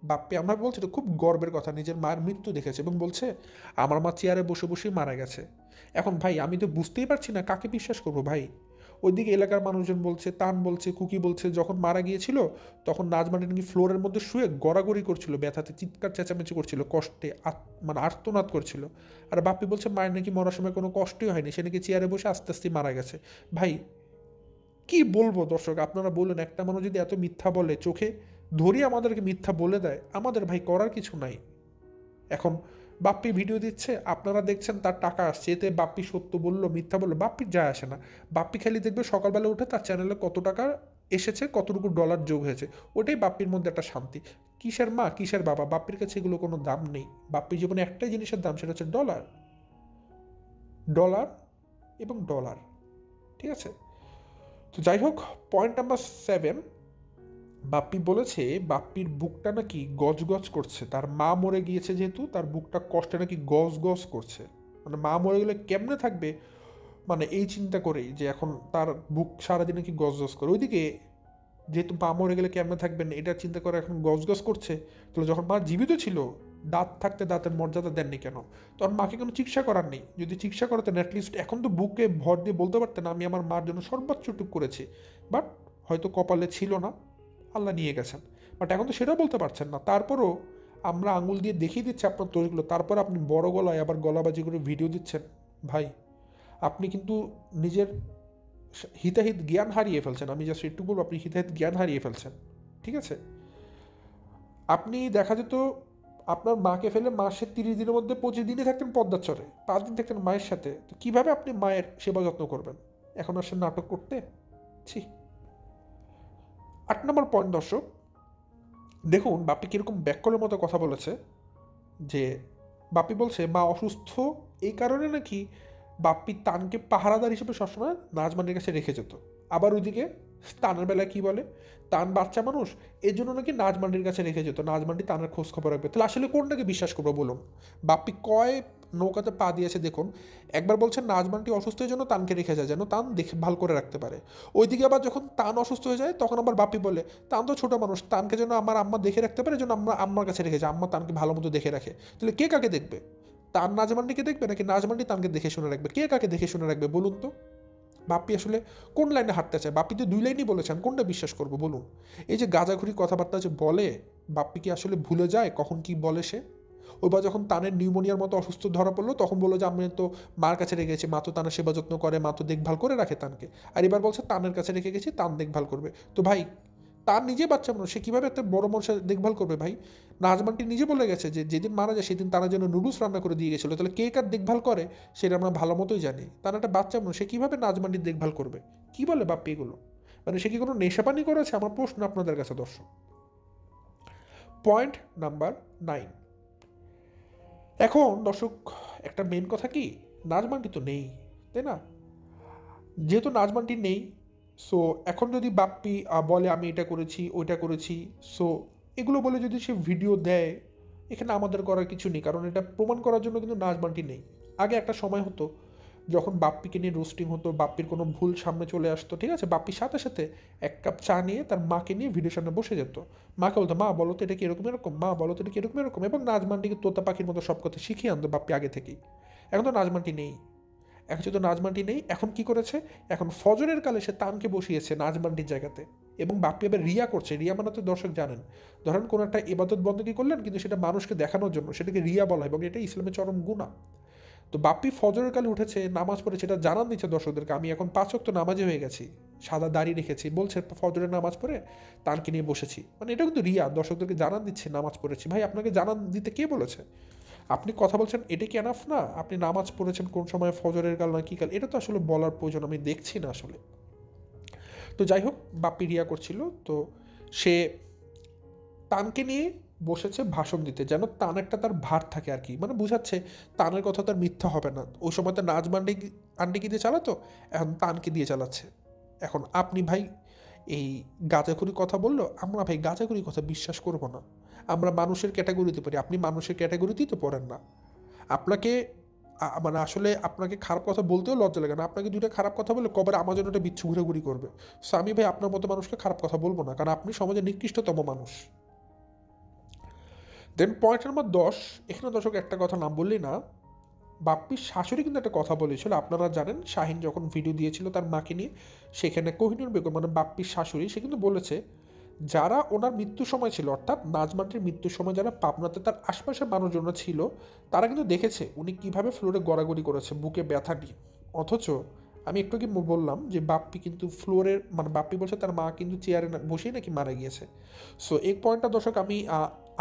বাপ্পি আমরা বলছি এটা খুব গর্বের কথা, নিজের মায়ের মৃত্যু দেখেছে এবং বলছে আমার মা চেয়ারে বসে বসেই মারা গেছে। এখন ভাই আমি তো বুঝতেই পারছি না কাকে বিশ্বাস করবো ভাই। ওইদিকে এলাকার মানুষজন বলছে, তান বলছে, কুকি বলছে যখন মারা গিয়েছিল তখন নাজমাটি নাকি ফ্লোরের মধ্যে শুয়ে গড়াগড়ি করছিল, ব্যথাতে চিৎকার চেঁচামেচি করছিল, কষ্টে মানে আর্তনাদ করছিল। আর বাপ্পি বলছে মায়ের নাকি মরার সময় কোনো কষ্টই হয়নি, সে নাকি চেয়ারে বসে আস্তে আস্তে মারা গেছে। ভাই কি বলবো দর্শক, আপনারা বলুন, একটা মানুষ যদি এত মিথ্যা বলে, চোখে ধরিয়ে আমাদেরকে মিথ্যা বলে দেয়, আমাদের ভাই করার কিছু নাই। এখন বাপ্পি ভিডিও দিচ্ছে, আপনারা দেখছেন তার টাকা আসছে, এতে বাপ্পি সত্য বললো মিথ্যা বললো বাপ্পির যায় আসে না। বাপ্পি খালি দেখবে সকালবেলা উঠে তার চ্যানেলে কত টাকা এসেছে, কতটুকু ডলার যোগ হয়েছে, ওটাই বাপ্পির মধ্যে একটা শান্তি। কিসের মা কিসের বাবা, বাপ্পির কাছে এগুলো কোনো দাম নেই। বাপ্পির জীবনে একটাই জিনিসের দাম, সেটা হচ্ছে ডলার, ডলার এবং ডলার। ঠিক আছে, তো যাই হোক, পয়েন্ট নাম্বার 7, বাপ্পি বলেছে বাপ্পির বুকটা নাকি গজগজ করছে, তার মা মরে গিয়েছে যেহেতু তার বুকটা কষ্টে নাকি গজ করছে। মানে মা মরে গেলে কেমনে থাকবে, মানে এই চিন্তা করেই যে এখন তার বুক সারাদিন নাকি গজ করে। ওইদিকে যেহেতু মা মরে গেলে কেমনে থাকবেন এটা চিন্তা করে এখন গজ করছে। তাহলে যখন মা জীবিত ছিল দাঁত থাকতে দাঁতের মর্যাদা দেননি কেন? তখন মাকে কোনো চিকিৎসা করার নেই। যদি চিকিৎসা করাতেন অ্যাটলিস্ট এখন তো বুকে ভর দিয়ে বলতে পারতেন আমি আমার মার জন্য সর্বোচ্চটুকু করেছি। বাট হয়তো কপালে ছিল না, আল্লাহ নিয়ে গেছেন। বাট এখন তো সেটাও বলতে পারছেন না। তারপরও আমরা আঙুল দিয়ে দেখিয়ে দিচ্ছি আপনার দোষগুলো, তারপর আপনি বড় গলায় আবার গলাবাজি করে ভিডিও দিচ্ছেন। ভাই আপনি কিন্তু নিজের হিতাহিত জ্ঞান হারিয়ে ফেলছেন। আমি জাস্ট একটু বলবো, আপনি হিতাহিত জ্ঞান হারিয়ে ফেলছেন। ঠিক আছে, আপনি দেখা যেত আপনার মাকে ফেলে মাসের 30 দিনের মধ্যে 25 দিনই থাকতেন পদ্মার চরে, 5 দিন থাকতেন মায়ের সাথে, তো কীভাবে আপনি মায়ের সেবা যত্ন করবেন? এখন আসেন নাটক করতে। ছি। 8 নম্বর পয়েন্ট দর্শক, দেখুন বাপ্পি কীরকম ব্যাককলের মতো কথা বলেছে, যে বাপ্পি বলছে মা অসুস্থ এই কারণে নাকি বাপ্পি তানকে পাহারাদার হিসেবে সবসময় নাজমানির কাছে রেখে যেত। আবার ওইদিকে তানের বেলায় কী বলে, তান বাচ্চা মানুষ, এর জন্য নাকি নাজমান্ডির কাছে রেখে যেত, নাজমান্ডি তানের খোঁজ খবর রাখবে। তাহলে আসলে কোনটাকে বিশ্বাস করবো বলুন? বাপ্পি কয় নৌকাতে পা দিয়েছে দেখুন। একবার বলছেন নাজমান্ডি অসুস্থ জন্য তানকে রেখে যায় যেন তান দেখে ভাল করে রাখতে পারে। ওইদিকে আবার যখন তান অসুস্থ হয়ে যায় তখন আবার বাপ্পি বলে তান তো ছোটো মানুষ, তানকে যেন আমার আম্মা দেখে রাখতে পারে, যেন আমরা আম্মার কাছে রেখে যায়, আম্মা তানকে ভালো মতো দেখে রাখে। তাহলে কে কাকে দেখবে? তান নাজমান্ডিকে দেখবে নাকি নাজমান্ডি তানকে দেখে শুনে রাখবে? কে কাকে দেখে শুনে রাখবে বলুন তো? বাপ্পি আসলে কোন লাইনে হাঁটতে চায়? বাপ্পি তো দুই লাইনই বলেছেন, কোনটা বিশ্বাস করবো বলুন? এই যে গাঁজাখুরি কথাবার্তা যে বলে, বাপ্পি কি আসলে ভুলে যায় কখন কি বলে সে? ওইবার যখন তানের নিউমোনিয়ার মতো অসুস্থ ধরা পড়লো তখন বললো যে আমি তো মার কাছে রেখে গেছি, মা তো তানের সেবা যত্ন করে, মা তো দেখভাল করে রাখে তানকে। আর এবার বলছে তানের কাছে রেখে গেছি, তান দেখভাল করবে। তো ভাই তার নিজে বাচ্চা মানুষ, সে কীভাবে একটা বড় মানুষের দেখভাল করবে ভাই? নাজমানটি নিজে বলে গেছে যে যেদিন মারা যায় সেদিন তারা যেন নুডলস রান্না করে দিয়ে গেছিলো। তাহলে কে কার দেখভাল করে সেটা আমরা ভালো মতোই জানি। তার একটা বাচ্চা মানুষ, সে কীভাবে নাজমানটির দেখভাল করবে? কী বলে বাপ্পি এগুলো? মানে সে কি কোনো নেশাপানি করেছে? আমার প্রশ্ন আপনাদের কাছে দর্শক। Point number 9। এখন দর্শক একটা মেন কথা কি, নাজমানটি তো নেই, তাই না? যেহেতু নাজমানটি নেই, সো এখন যদি বাপ্পি বলে আমি এটা করেছি ওইটা করেছি, সো এগুলো বলে যদি সে ভিডিও দেয়, এখানে আমাদের করার কিছু নেই, কারণ এটা প্রমাণ করার জন্য কিন্তু নাজমানটি নেই। আগে একটা সময় হতো যখন বাপ্পিকে নিয়ে রোস্টিং হতো, বাপ্পির কোনো ভুল সামনে চলে আসতো, ঠিক আছে, বাপ্পির সাথে সাথে এক কাপ চা নিয়ে তার মাকে নিয়ে ভিডিওর সামনে বসে যেত। মাকে বলতো মা বলো তো এটা কি এরকম এরকম, মা বলো তো এটা কি এরকম এরকম, এবং নাজমানটিকে তোতা পাখির মতো সব কথা শিখিয়ে আনতো বাপ্পি আগে থেকেই। এখন তো নাজমানটি নেই। এখন যেহেতু নাজমানটি নেই, এখন কি করেছে, এখন ফজরের কালে সে তানকে বসিয়েছে নাজমানটির জায়গাতে, এবং বাপ্পি এবার রিয়া করছে। রিয়া মানে তো দর্শক জানেন, ধরেন কোনো একটা ইবাদত বন্দী করলেন কিন্তু সেটা মানুষকে দেখানোর জন্য, সেটাকে রিয়া বলা হয় এবং এটা ইসলামের চরম গুনাহ। তো বাপ্পি ফজরের কালে উঠেছে, নামাজ পড়ে, সেটা জানান দিচ্ছে দর্শকদেরকে আমি এখন 5 ওয়াক্ত নামাজে হয়ে গেছি, সাদা দাড়ি রেখেছি, বলছে ফজরের নামাজ পড়ে তানকে নিয়ে বসেছি, মানে এটা কিন্তু রিয়া, দর্শকদেরকে জানান দিচ্ছে নামাজ পড়েছি। ভাই আপনাকে জানান দিতে কে বলেছে? আপনি কথা বলছেন এটা কি এনাফ না? আপনি নামাজ পড়েছেন কোন সময়, ফজরের কাল না কী কাল, এটা তো আসলে বলার প্রয়োজন আমি দেখছি না আসলে। তো যাই হোক, বাপ্পি রিয়া করছিল, তো সে তানকে নিয়ে বসেছে ভাষণ দিতে, যেন তান একটা তার ভার থাকে আর কি, মানে বুঝাচ্ছে তানের কথা তার মিথ্যা হবে না। ওই সময় তো নাজমান্ডি আন্টিকে দিয়ে চালাতো, এখন তানকে দিয়ে চালাচ্ছে। এখন আপনি ভাই এই গাঁজাখুরি কথা বললো, আমরা ভাই গাঁজাখুরি কথা বিশ্বাস করব না। আমরা মানুষের ক্যাটাগরিতে পড়ি, আপনি মানুষের ক্যাটাগরিতেই তো পড়েন না। আপনাকে মানে আসলে আপনাকে খারাপ কথা বলতেও লজ্জা লাগে না, আপনাকে দুইটা খারাপ কথা বলে কবে আমার জন্য একটা বিচ্ছু ঘুরাঘুরি করবে। সো আমি ভাই আপনার মতো মানুষকে খারাপ কথা বলবো না, কারণ আপনি সমাজের নিকৃষ্টতম মানুষ। দেন পয়েন্ট নাম্বার 10, এখানে দর্শক একটা কথা না বললেই না, বাপ্পির শাশুড়ি কিন্তু একটা কথা বলেছিল, আপনারা জানেন শাহিন যখন ভিডিও দিয়েছিল তার মাকে নিয়ে, সেখানে কোহিনুর বেগম মানে বাপ্পির শাশুড়ি, সে কিন্তু বলেছে যারা ওনার মৃত্যুর সময় ছিল, অর্থাৎ নাজমানটির মৃত্যুর সময় যারা পাবনাতে তার আশপাশের মানুষজনরা ছিল, তারা কিন্তু দেখেছে উনি কীভাবে ফ্লোরে গড়াগড়ি করেছে বুকে ব্যথা নিয়ে। অথচ আমি একটু কি বললাম যে বাপ্পি কিন্তু ফ্লোরের মানে বাপ্পি বলছে তার মা কিন্তু চেয়ারে বসেই নাকি মারা গিয়েছে। সো এই পয়েন্টটা দর্শক আমি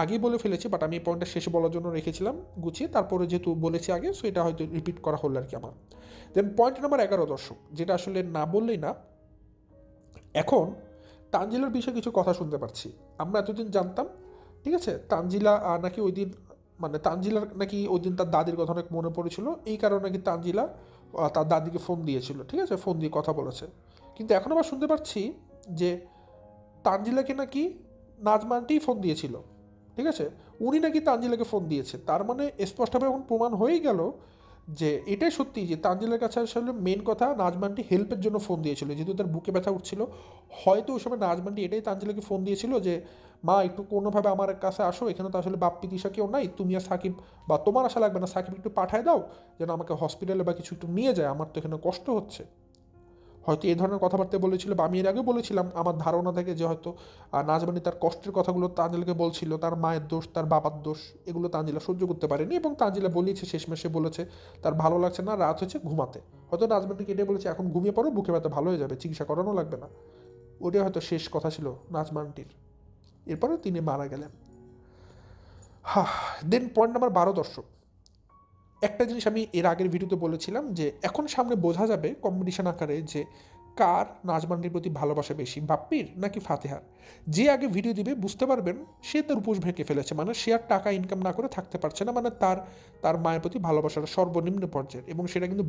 আগেই বলে ফেলেছি, বাট আমি এই পয়েন্টটা শেষে বলার জন্য রেখেছিলাম গুছিয়ে, তারপরে যেহেতু বলেছি আগে, সো এটা হয়তো রিপিট করা হলো আর কি আমার। দেন পয়েন্ট নাম্বার 11 দর্শক, যেটা আসলে না বললেই না, এখন তানজিলার বিষয়ে কিছু কথা শুনতে পাচ্ছি। আমরা এতদিন জানতাম, ঠিক আছে, তানজিলা নাকি ওই দিন মানে তানজিলার নাকি ওই দিন তার দাদির কথা অনেক মনে পড়েছিল, এই কারণে নাকি তানজিলা তার দাদিকে ফোন দিয়েছিল, ঠিক আছে, ফোন দিয়ে কথা বলেছে। কিন্তু এখন আবার শুনতে পাচ্ছি যে তানজিলাকে নাকি নাজমানটিই ফোন দিয়েছিল, ঠিক আছে, উনি নাকি তানজিলাকে ফোন দিয়েছে। তার মানে স্পষ্টভাবে এখন প্রমাণ হয়েই গেল যে এটাই সত্যি যে তানজিলার কাছে আসলে মেন কথা নাজমানটি হেল্পের জন্য ফোন দিয়েছিল, যেহেতু তার বুকে ব্যথা উঠছিল। হয়তো ওই সময় নাজমানটি এটাই তানজিলাকে ফোন দিয়েছিল যে মা একটু কোনোভাবে আমার কাছে আসো, এখানে তো আসলে বাপ্পি দিশা কেউ নাই, তুমি আর সাকিব, বা তোমার আসা লাগবে না, সাকিব একটু পাঠায় দাও যেন আমাকে হসপিটালে বা কিছু একটু নিয়ে যায়, আমার তো এখানে কষ্ট হচ্ছে। হয়তো এই ধরনের কথাবার্তা বলেছিল, বা আমি এর আগে বলেছিলাম আমার ধারণা থেকে যে হয়তো নাজমানি তার কষ্টের কথাগুলো তানজিলাকে বলছিল, তার মায়ের দোষ, তার বাবার দোষ, এগুলো তানজিলা সহ্য করতে পারেনি, এবং তানজিলা বলিয়েছে শেষমেশে বলেছে তার ভালো লাগছে না, রাত হচ্ছে, ঘুমাতে। হয়তো নাজমানিকে এটাই বলেছে এখন ঘুমিয়ে পড়ো, বুকে ব্যথা ভালো হয়ে যাবে, চিকিৎসা করানো লাগবে না। ওটাই হয়তো শেষ কথা ছিল নাজমানটির। এরপরে তিনি মারা গেলেন। হা। দেন পয়েন্ট নাম্বার 12 দর্শক, একটা জিনিস আমি এর আগের ভিডিওতে বলেছিলাম যে এখন সামনে বোঝা যাবে কম্পিটিশন আকারে যে কার নাজমান্ডির প্রতি ভালোবাসা বেশি, বাপ্পির নাকি ফাতেহার? যে আগে ভিডিও দিবে বুঝতে পারবেন সে তার উপোস ভেঙে ফেলেছে, মানে সে আর টাকা ইনকাম না করে থাকতে পারছে না, মানে তার মায়ের প্রতি ভালোবাসার সর্বনিম্ন পর্যায়ে, এবং সেটা কিন্তু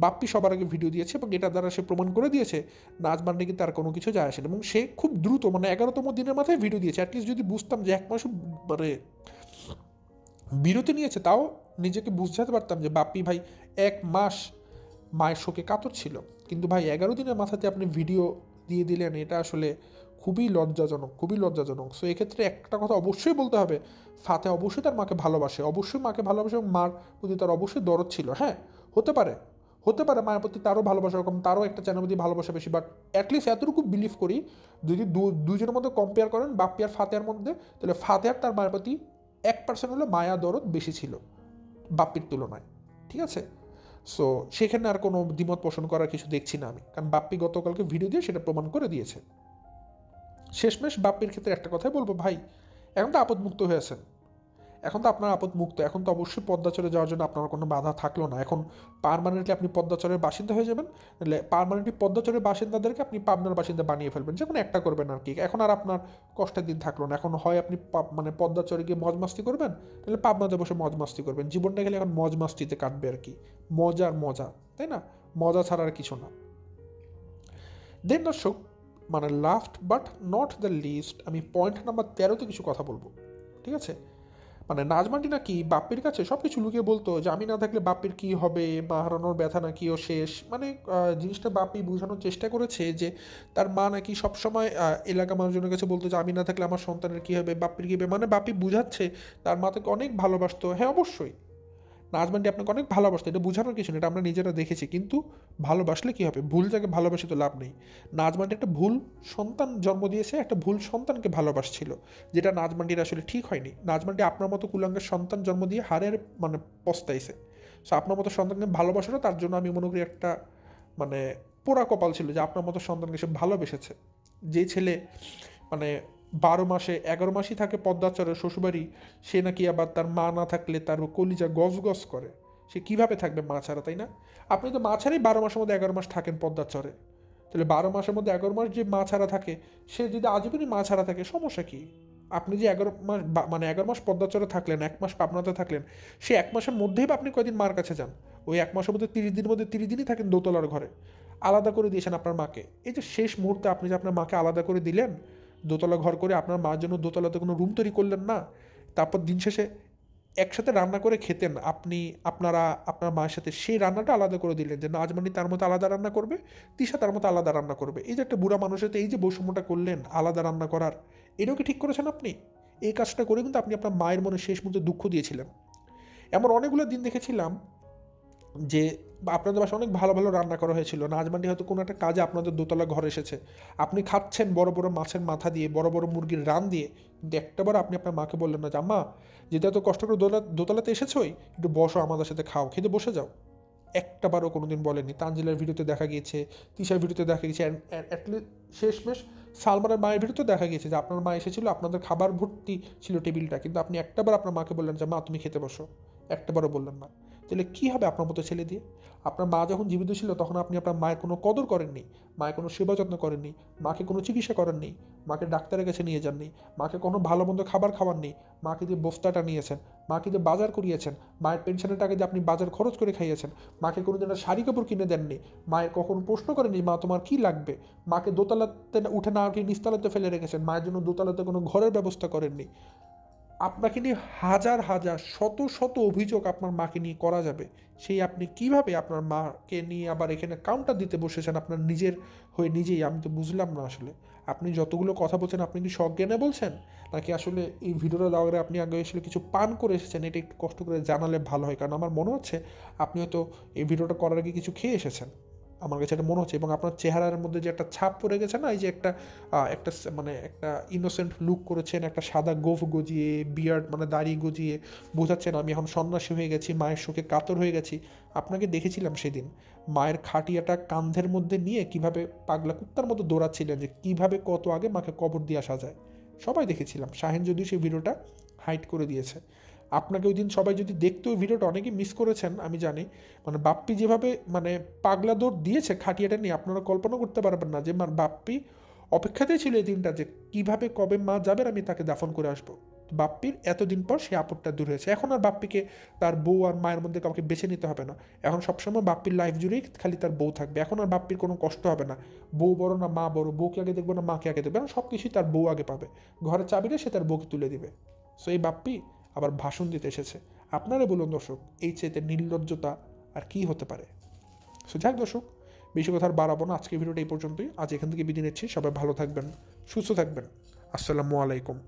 বাপ্পি সবার আগে ভিডিও দিয়েছে এবং এটা দ্বারা সে প্রমাণ করে দিয়েছে নাজমান্ডি কিন্তু তার কোনো কিছু যায় আসে না, এবং সে খুব দ্রুত মানে 11তম দিনের মাথায় ভিডিও দিয়েছে। অ্যাটলিস্ট যদি বুঝতাম যে 1 মাস মানে বিরতি নিয়েছে, তাও নিজেকে বুঝাতে পারতাম যে বাপ্পি ভাই 1 মাস মায়ের শোকে কাতর ছিল, কিন্তু ভাই 11 দিনের মাথাতে আপনি ভিডিও দিয়ে দিলেন, এটা আসলে খুবই লজ্জাজনক। সো এক্ষেত্রে একটা কথা অবশ্যই বলতে হবে, ফাতে অবশ্যই তার মাকে ভালোবাসে, অবশ্যই মাকে ভালোবাসে এবং মার প্রতি তার অবশ্যই দরদ ছিল। হ্যাঁ, হতে পারে মায়ের প্রতি তারও ভালোবাসা রকম, তারও একটা চ্যানেল প্রতি ভালোবাসা বেশি, বাট অ্যাটলিস্ট এতটুকু বিলিভ করি যদি দুজনের মধ্যে কম্পেয়ার করেন বাপ্পি আর ফাতেহার মধ্যে, তাহলে ফাতেহার তার মায়ের প্রতি 1% হলে মায়া দরদ বেশি ছিল বাপ্পির তুলনায়। ঠিক আছে, সো সেখানে আর কোনো দ্বিমত পোষণ করার কিছু দেখছি না আমি, কারণ বাপ্পি গতকালকে ভিডিও দিয়ে সেটা প্রমাণ করে দিয়েছে। শেষমেশ বাপ্পির ক্ষেত্রে একটা কথাই বলবো, ভাই এখন তো আপদমুক্ত হয়েছেন, এখন তো আপনার আপদমুক্ত, এখন তো অবশ্যই পদ্মাচরে যাওয়ার জন্য আপনার কোনো বাধা থাকলো না। এখন পার্মানেন্টলি আপনি পদ্মাচরের বাসিন্দা হয়ে যাবেন, তাহলে পার্মানেন্টলি পদ্মাচরের বাসিন্দাদেরকে আপনি পাবনার বাসিন্দা বানিয়ে ফেলবেন, যে কোনো একটা করবেন আর কি। এখন আর আপনার কষ্টের দিন থাকলো না, এখন হয় আপনি মানে পদ্মাচরে গিয়ে মজ মাস্তি করবেন, তাহলে পাবনাতে বসে মজ মাস্তি করবেন। জীবনটা গেলে এখন মজ মাস্তিতে কাটবে আর কি, মজা, তাই না? মজা ছাড়া আর কিছু না। দেন দর্শক, মানে last but not the least, আমি পয়েন্ট নাম্বার 13তে কিছু কথা বলবো। ঠিক আছে, মানে নাজমান্ডি নাকি বাপ্পির কাছে সব কিছু লুকিয়ে বলতো যে আমি না থাকলে বাপ্পির কী হবে, মা হারানোর ব্যথা নাকি ও শেষ, মানে জিনিসটা বাপ্পি বোঝানোর চেষ্টা করেছে যে তার মা নাকি সবসময় এলাকা মানুষজনের কাছে বলতো যে আমি না থাকলে আমার সন্তানের কী হবে, বাপ্পির কী হবে, মানে বাপ্পি বুঝাচ্ছে তার মা তাকে অনেক ভালোবাসতো। হ্যাঁ অবশ্যই নাজমান্ডি আপনাকে অনেক ভালোবাসতো, এটা বোঝানোর কিছু না, এটা আমরা নিজেরা দেখেছি, কিন্তু ভালোবাসলে কী হবে, ভুল জায়গায় ভালোবাসে তো লাভ নেই। নাজমান্ডি একটা ভুল সন্তান জন্ম দিয়েছে, একটা ভুল সন্তানকে ভালোবাসছিল, যেটা নাজমান্ডির আসলে ঠিক হয়নি। নাজমান্ডি আপনার মতো কুলাঙ্গের সন্তান জন্ম দিয়ে হারের মানে পস্তাইছে। সো আপনার মতো সন্তানকে ভালোবাসারও তার জন্য আমি মনে করি একটা মানে পোড়া কপাল ছিল যে আপনার মতো সন্তানকে সে ভালোবেসেছে। যে ছেলে মানে 12 মাসে 11 মাসই থাকে পদ্মাচরের শ্বশুরবাড়ি, সে নাকি আবার তার মা না থাকলে তার কলিজা গজ করে, সে কিভাবে থাকবে মা ছাড়া, তাই না? আপনি তো মা ছাড়াই 12 মাসের মধ্যে 11 মাস থাকেন পদ্মাচরে, তাহলে 12 মাসের মধ্যে 11 মাস যে মা ছাড়া থাকে, সে যদি আজীবনই মা ছাড়া থাকে সমস্যা কী? আপনি যে 11 মাস মানে 11 মাস পদ্মাচরে থাকলেন, 1 মাস পাবনাতে থাকলেন, সে 1 মাসের মধ্যেই বা আপনি কয়দিন মার কাছে যান? ওই 1 মাসের মধ্যে 30 দিনের মধ্যে 30 দিনই থাকেন দোতলার ঘরে, আলাদা করে দিয়েছেন আপনার মাকে। এই যে শেষ মুহূর্তে আপনি যে আপনার মাকে আলাদা করে দিলেন, দোতলা ঘর করে আপনার মার জন্য দোতলাতে কোনো রুম তৈরি করলেন না, তারপর দিন শেষে একসাথে রান্না করে খেতেন আপনার মায়ের সাথে, সেই রান্নাটা আলাদা করে দিলেন যে নাজমানি তার মতো আলাদা রান্না করবে, তিশা তার মতো আলাদা রান্না করবে। এই যে একটা বুড়া মানুষের সাথে এই যে বৈষম্যটা করলেন আলাদা রান্না করার, এটাও কি ঠিক করেছেন আপনি? এই কাজটা করে কিন্তু আপনি আপনার মায়ের মনে শেষ মুহূর্তে দুঃখ দিয়েছিলেন। এমন অনেকগুলো দিন দেখেছিলাম যে আপনাদের বাসায় অনেক ভালো রান্না করা হয়েছিল, নাজমান্ডি হয়তো কোনো একটা কাজে আপনাদের দোতলা ঘরে এসেছে, আপনি খাচ্ছেন বড় বড় মাছের মাথা দিয়ে, বড় বড় মুরগির রান দিয়ে, কিন্তু একটাবার আপনি আপনার মাকে বললেন না যে আম্মা, যেটা এত কষ্ট করে দোতলাতে এসেছই, একটু বসো আমাদের সাথে খাও, খেতে বসে যাও। একটাবারও কোনো দিন বলেনি। তানজিলার ভিডিওতে দেখা গিয়েছে, তিশার ভিডিওতে দেখা গিয়েছে, অ্যাটলিস্ট শেষমেশ সালমানের মায়ের ভিডিওতে দেখা গিয়েছে যে আপনার মা এসেছিল, আপনাদের খাবার ভর্তি ছিল টেবিলটা, কিন্তু আপনি একটাবার আপনার মাকে বললেন যে মা তুমি খেতে বসো, একটাবারও বললেন না। তাহলে কী হবে আপনার মতো ছেলে দিয়ে? আপনার মা যখন জীবিত ছিল তখন আপনি আপনার মায়ের কোনো কদর করেননি, মায়ের কোনো সেবা যত্ন করেননি, মাকে কোনো চিকিৎসা করেননি, মাকে ডাক্তারের কাছে নিয়ে যাননি, মাকে কোনো ভালো মন্দ খাবার খাওয়াননি, মাকে দিয়ে বস্তাটা নিয়েছেন, মাকে দিয়ে বাজার করিয়েছেন, মায়ের পেনশনের টাকা দিয়ে আপনি বাজার খরচ করে খাইয়েছেন, মাকে কোনো দিন শাড়ি কাপড় কিনে দেননি, মায়ের কখনো প্রশ্ন করেননি মা তোমার কী লাগবে, মাকে দোতলাতে উঠে না উঠে নিচতলাতে ফেলে রেখেছেন, মায়ের জন্য দোতলাতে কোনো ঘরের ব্যবস্থা করেননি। আপনাকে নিয়ে হাজার শত অভিযোগ আপনার মাকে নিয়ে করা যাবে, সেই আপনি কিভাবে আপনার মাকে নিয়ে আবার এখানে কাউন্টার দিতে বসেছেন আপনার নিজের হয়ে নিজেই? আমি তো বুঝলাম না আসলে আপনি যতগুলো কথা বলছেন, আপনি কি সজ্ঞানে বলছেন, নাকি আসলে এই ভিডিওটা দেওয়ার আগে আপনি আগে আসলে কিছু পান করে এসেছেন? এটা একটু কষ্ট করে জানালে ভালো হয়, কারণ আমার মনে হচ্ছে আপনি হয়তো এই ভিডিওটা করার আগে কিছু খেয়ে এসেছেন, আমার কাছে এটা মনে হচ্ছে। এবং আপনার চেহারার মধ্যে যে একটা ছাপ পড়ে গেছে না, এই যে একটা মানে একটা ইনোসেন্ট লুক করেছেন, একটা সাদা গোফ গজিয়ে, বিয়ার্ড মানে দাড়ি গজিয়ে বোঝাচ্ছেন আমি এখন সন্ন্যাসী হয়ে গেছি, মায়ের শোকে কাতর হয়ে গেছি। আপনাকে দেখেছিলাম সেদিন মায়ের খাটিয়াটা কাঁধের মধ্যে নিয়ে কিভাবে পাগলা কুত্তার মতো দৌড়াচ্ছিলেন, যে কিভাবে কত আগে মাকে কবর দিয়ে আসা যায়, সবাই দেখেছিলাম। শাহিন যদিও সেই ভিডিওটা হাইড করে দিয়েছে, আপনাকে ওই দিন সবাই যদি দেখতো ওই ভিডিওটা, অনেকেই মিস করেছেন আমি জানি, মানে বাপ্পি যেভাবে মানে পাগলা দৌড় দিয়েছে খাটিয়াটা নিয়ে, আপনারা কল্পনা করতে পারবেন না যে বাপ্পি অপেক্ষাতেই ছিল এই দিনটা যে কিভাবে কবে মা যাবেন আমি তাকে দাফন করে আসবো। বাপ্পির এতদিন পর সে আপদটা দূর হয়েছে। এখন আর বাপ্পিকে তার বউ আর মায়ের মধ্যে কাউকে বেছে নিতে হবে না। এখন সবসময় বাপ্পির লাইফ জুড়েই খালি তার বউ থাকবে। এখন আর বাপ্পির কোনো কষ্ট হবে না, বউ বড় না মা বড়, বউকে আগে দেখবো না মাকে আগে দেখবে, এখন সব কিছুই তার বউ আগে পাবে। ঘরের চাবিটা সে তার বউকে তুলে দিবে। সো এই বাপ্পি আবার ভাষণ দিতে এসেছে। আপনারা বলুন দর্শক, এই চাইতে নির্লজ্জতা আর কি হতে পারে? সো যাক দর্শক, বেশি কথা আর বাড়াবো না, আজকের ভিডিওটা এই পর্যন্তই। আজ এখান থেকে বিদায় নিচ্ছি। সবাই ভালো থাকবেন, সুস্থ থাকবেন। আসসালামু আলাইকুম।